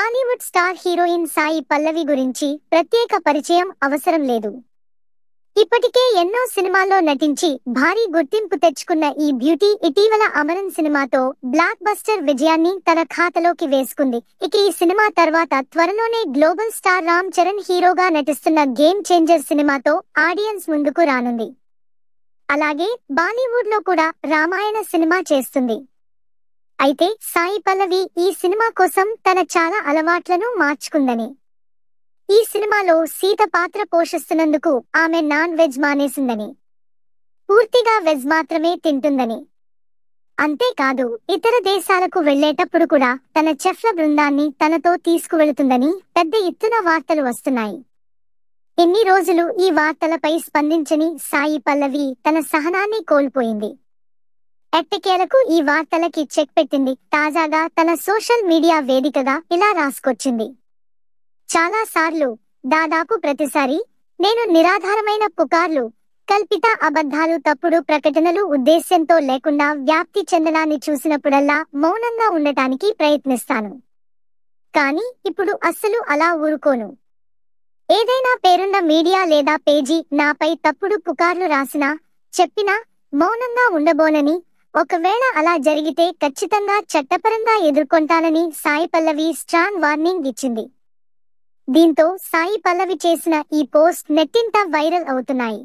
Tollywood star heroine Sai Pallavi గురించి ప్రత్యేక పరిచయం అవసరం లేదు. ఇప్పటికే ఎన్నో సినిమాల్లో నటించి భారీ గుర్తింపు తెచ్చుకున్న ఈ బ్యూటీ ఇటీవల అమరన్ సినిమాతో బ్లాక్ బస్టర్ విజయాన్ని తన ఖాతాలోకి వేసుకుంది. ఇక ఈ సినిమా తర్వాత త్వరలోనే గ్లోబల్ స్టార్ రామ్ చరణ్ హీరోగా నటిస్తున్న గేమ్ చేంజర్ సినిమాతో ఆడియన్స్ ముందుకు రానుంది. అలాగే బాలీవుడ్ లో కూడా రామాయణ సినిమా చేస్తుంది. అయితే సాయి పల్లవి ఈ సినిమా కోసం తన చాలా అలవాట్లను మార్చుకుందని, ఈ సినిమాలో సీత పాత్ర పోషిస్తున్నందుకు ఆమె నాన్ వెజ్ మానేసిందని, పూర్తిగా వెజ్ మాత్రమే తింటుందని, అంతేకాదు ఇతర దేశాలకు వెళ్లేటప్పుడు కూడా తన చెఫ్ల బృందాన్ని తనతో తీసుకువెళుతుందని పెద్ద ఎత్తున వార్తలు వస్తున్నాయి. ఎన్ని రోజులు ఈ వార్తలపై స్పందించని సాయి పల్లవి తన సహనాన్ని కోల్పోయింది. ఎట్టకేలకు ఈ వార్తలకి చెక్ పెట్టింది. తాజాగా తన సోషల్ మీడియా వేదికగా ఇలా రాసుకొచ్చింది. చాలా సార్లు, దాదాపు ప్రతిసారి నేను నిరాధారమైన పుకార్లు, కల్పిత అబద్ధాలు, తప్పుడు ప్రకటనలు ఉద్దేశ్యంతో లేకుండా వ్యాప్తి చెందడాన్ని చూసినప్పుడల్లా మౌనంగా ఉండటానికి ప్రయత్నిస్తాను. కానీ ఇప్పుడు అస్సలు అలా ఊరుకోను. ఏదైనా పేరున్న మీడియా లేదా పేజీ నాపై తప్పుడు పుకార్లు రాసినా, చెప్పినా మౌనంగా ఉండబోనని, ఒకవేళ అలా జరిగితే ఖచ్చితంగా చట్టపరంగా ఎదుర్కొంటానని సాయి పల్లవి స్ట్రాంగ్ వార్నింగ్ ఇచ్చింది. దీంతో సాయి పల్లవి చేసిన ఈ పోస్ట్ నెట్టింట వైరల్ అవుతున్నాయి.